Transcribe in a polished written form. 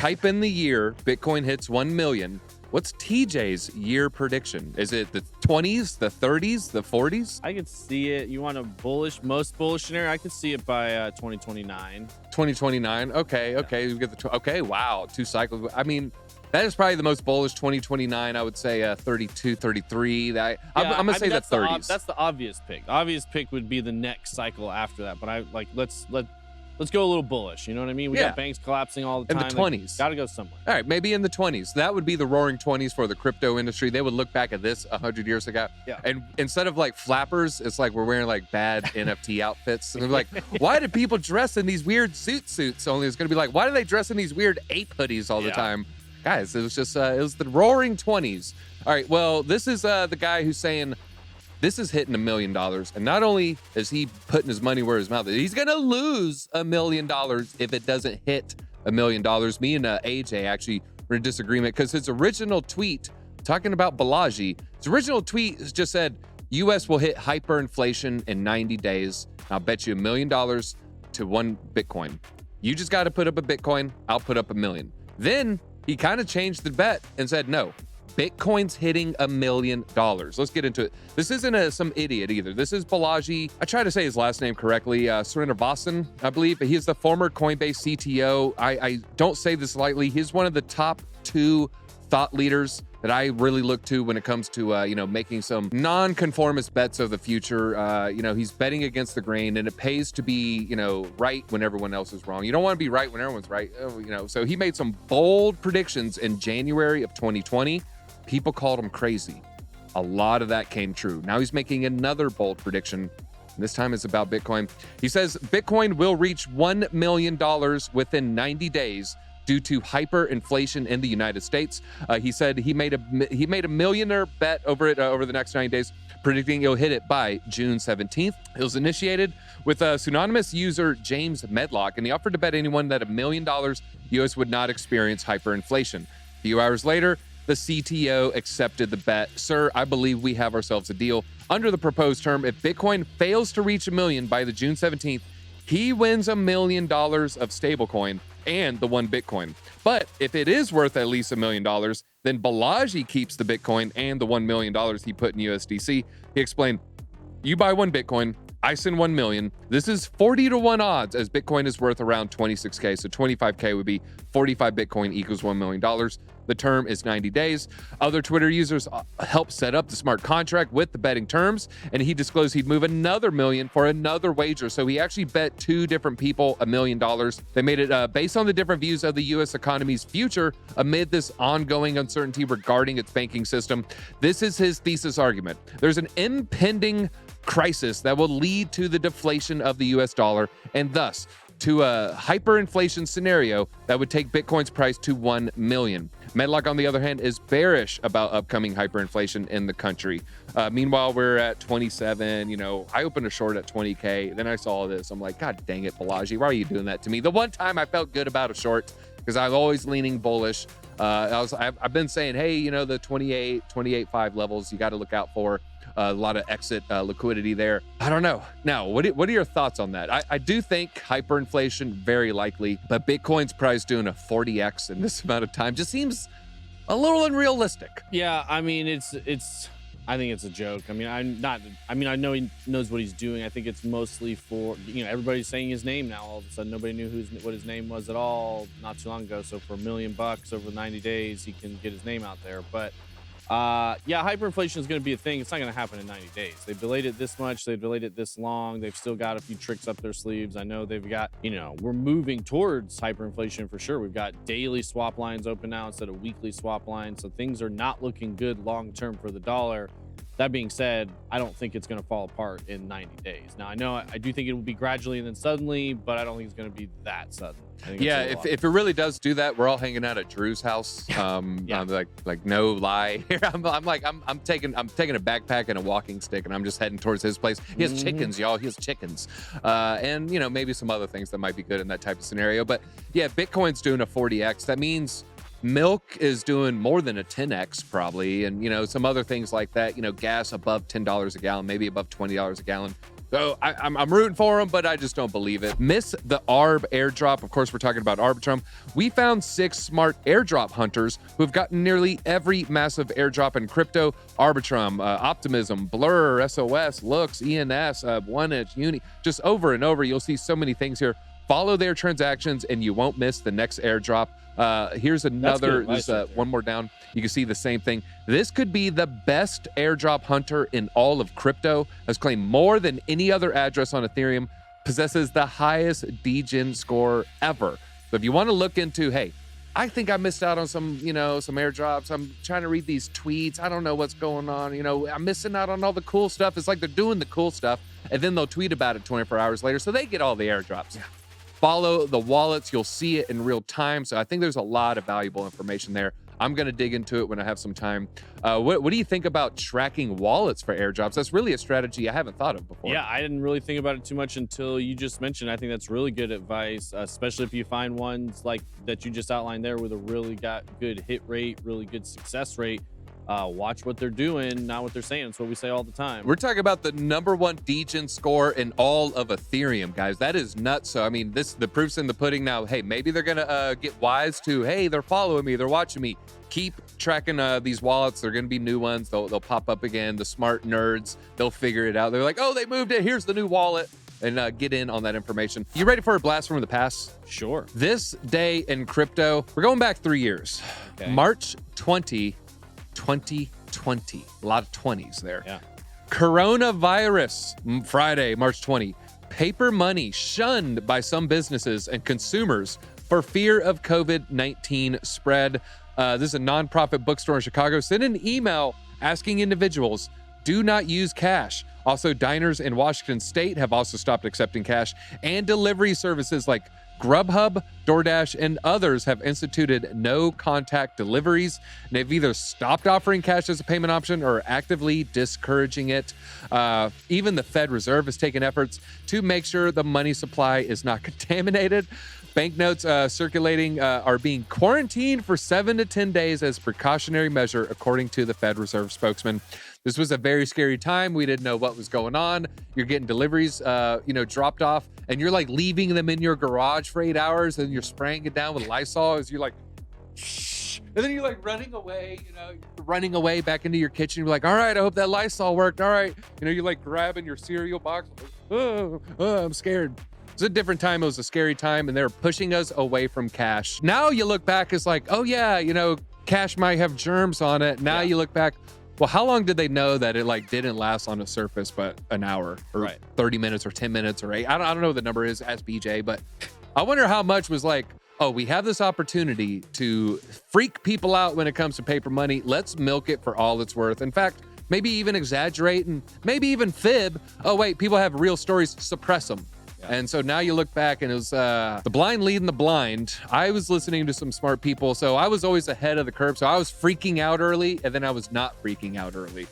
type in the year Bitcoin hits 1 million. What's TJ's year prediction? Is it the 20s, the 30s, the 40s? I could see it. You want a most bullish scenario? I could see it by 2029. 2029. Okay. We get the okay. Wow, 2 cycles. I mean, that is probably the most bullish. 2029. I would say 32, 33. I'm gonna say the 30s. That's the obvious pick. The obvious pick would be the next cycle after that. But I like let's go a little bullish. You know what I mean? We got banks collapsing all the time. In the 20s. Got to go somewhere. All right, maybe in the 20s. That would be the roaring 20s for the crypto industry. They would look back at this 100 years ago. Yeah. And instead of like flappers, it's like we're wearing like bad NFT outfits. And they're like, why do people dress in these weird suits? Only it's going to be like, why do they dress in these weird ape hoodies all the time? Guys, it was just, it was the roaring 20s. All right, well, this is the guy who's saying, this is hitting $1 million. And not only is he putting his money where his mouth is, he's going to lose $1 million if it doesn't hit $1 million. Me and AJ actually were in disagreement because his original tweet talking about Balaji, his original tweet just said, US will hit hyperinflation in 90 days. I'll bet you $1 million to 1 Bitcoin. You just got to put up a Bitcoin. I'll put up $1 million. Then he kind of changed the bet and said, no, Bitcoin's hitting $1 million. Let's get into it. This isn't some idiot either. This is Balaji. I try to say his last name correctly. Srinivasan, I believe. He is the former Coinbase CTO. I don't say this lightly. He's one of the top 2 thought leaders that I really look to when it comes to, making some non-conformist bets of the future. He's betting against the grain, and it pays to be, right when everyone else is wrong. You don't want to be right when everyone's right. So he made some bold predictions in January of 2020. People called him crazy. A lot of that came true. Now he's making another bold prediction. This time it's about Bitcoin. He says Bitcoin will reach $1 million within 90 days due to hyperinflation in the United States. He said he made a millionaire bet over it over the next 90 days, predicting he'll hit it by June 17th. It was initiated with a pseudonymous user James Medlock, and he offered to bet anyone that $1 million US would not experience hyperinflation. A few hours later, the CTO accepted the bet. Sir, I believe we have ourselves a deal. Under the proposed term, if Bitcoin fails to reach $1 million by the June 17th, he wins $1 million of stablecoin and the 1 Bitcoin. But if it is worth at least $1 million, then Balaji keeps the Bitcoin and the $1 million he put in USDC. He explained, you buy 1 Bitcoin, I send 1 million. This is 40 to 1 odds as Bitcoin is worth around 26K. So 25K would be 45 Bitcoin equals $1 million. The term is 90 days. Other Twitter users helped set up the smart contract with the betting terms, and he disclosed he'd move another $1 million for another wager. So he actually bet 2 different people $1 million. They made it based on the different views of the U.S. economy's future amid this ongoing uncertainty regarding its banking system. This is his thesis argument. There's an impending crisis that will lead to the deflation of the US dollar and thus to a hyperinflation scenario that would take Bitcoin's price to 1 million. Medlock, on the other hand, is bearish about upcoming hyperinflation in the country. Meanwhile, we're at 27. I opened a short at 20K. Then I saw this. I'm like, God dang it, Balaji, why are you doing that to me? The one time I felt good about a short, because I'm always leaning bullish. I've been saying, hey, the 28.5 levels you got to look out for. A lot of exit liquidity there. I don't know. Now, what are your thoughts on that? I do think hyperinflation, very likely, but Bitcoin's price doing a 40x in this amount of time just seems a little unrealistic. Yeah, I mean, I think it's a joke. I know he knows what he's doing. I think it's mostly for, everybody's saying his name now. All of a sudden, nobody knew what his name was at all not too long ago. So for $1 million over 90 days, he can get his name out there. But hyperinflation is going to be a thing. It's not going to happen in 90 days. They've delayed it this much. They've delayed it this long. They've still got a few tricks up their sleeves. I know they've got, we're moving towards hyperinflation for sure. We've got daily swap lines open now instead of weekly swap lines. So things are not looking good long-term for the dollar. That being said, I don't think it's going to fall apart in 90 days. Now, I do think it will be gradually and then suddenly, but I don't think it's going to be that sudden. Yeah, if it really does do that, we're all hanging out at Drew's house. I'm like no lie. I'm taking a backpack and a walking stick, and I'm just heading towards his place. He has chickens, y'all. He has chickens, and maybe some other things that might be good in that type of scenario. But yeah, Bitcoin's doing a 40x. That means milk is doing more than a 10x probably, and some other things like that. Gas above $10 a gallon, maybe above $20 a gallon. So I'm rooting for them, but I just don't believe it. Miss the ARB airdrop. Of course, we're talking about Arbitrum. We found 6 smart airdrop hunters who've gotten nearly every massive airdrop in crypto. Arbitrum, Optimism, Blur, SOS, Looks, ENS, 1inch, Uni. Just over and over, you'll see so many things here. Follow their transactions and you won't miss the next airdrop. Here's another, one more down. You can see the same thing. This could be the best airdrop hunter in all of crypto, has claimed more than any other address on Ethereum, possesses the highest DGen score ever. So if you want to look into, hey, I think I missed out on some, some airdrops. I'm trying to read these tweets. I don't know what's going on. I'm missing out on all the cool stuff. It's like they're doing the cool stuff and then they'll tweet about it 24 hours later. So they get all the airdrops. Yeah. Follow the wallets. You'll see it in real time. So I think there's a lot of valuable information there. I'm going to dig into it when I have some time. What do you think about tracking wallets for airdrops? That's really a strategy I haven't thought of before. Yeah, I didn't really think about it too much until you just mentioned. I think that's really good advice, especially if you find ones like that you just outlined there with a really good hit rate, really good success rate. Watch what they're doing, not what they're saying. It's what we say all the time. We're talking about the #1 DGen score in all of Ethereum, guys. That is nuts. So, I mean, the proof's in the pudding now. Hey, maybe they're going to get wise to, hey, they're following me, they're watching me. Keep tracking these wallets. They're going to be new ones. They'll pop up again. The smart nerds, they'll figure it out. They're like, oh, they moved it. Here's the new wallet. And get in on that information. You ready for a blast from the past? Sure. This day in crypto, we're going back 3 years. Okay. March 20, 2020. A lot of 20s there. Yeah. Coronavirus, Friday, March 20. Paper money shunned by some businesses and consumers for fear of COVID-19 spread. This is a nonprofit bookstore in Chicago. Sent an email asking individuals, do not use cash. Also, diners in Washington State have also stopped accepting cash, and delivery services like Grubhub, DoorDash, and others have instituted no contact deliveries. And they've either stopped offering cash as a payment option or actively discouraging it. Even the Fed Reserve has taken efforts to make sure the money supply is not contaminated. Banknotes circulating are being quarantined for 7 to 10 days as precautionary measure, according to the Fed Reserve spokesman. This was a very scary time. We didn't know what was going on. You're getting deliveries, dropped off, and you're like leaving them in your garage for 8 hours, and you're spraying it down with Lysol as you're like, shh. And then you're like running away back into your kitchen. You're like, all right, I hope that Lysol worked. All right. You're like grabbing your cereal box. Oh, I'm scared. It's a different time. It was a scary time, and they were pushing us away from cash. Now you look back, it's like, oh yeah, cash might have germs on it. Now you look back, well, how long did they know that it didn't last on the surface but an hour or 30 minutes or 10 minutes or 8? I don't know what the number is, ask BJ, but I wonder how much was like, oh, we have this opportunity to freak people out when it comes to paper money. Let's milk it for all it's worth. In fact, maybe even exaggerate and maybe even fib. Oh, wait, people have real stories, suppress them. And so now you look back and it was the blind leading the blind. I was listening to some smart people, so I was always ahead of the curve. So I was freaking out early, and then I was not freaking out early.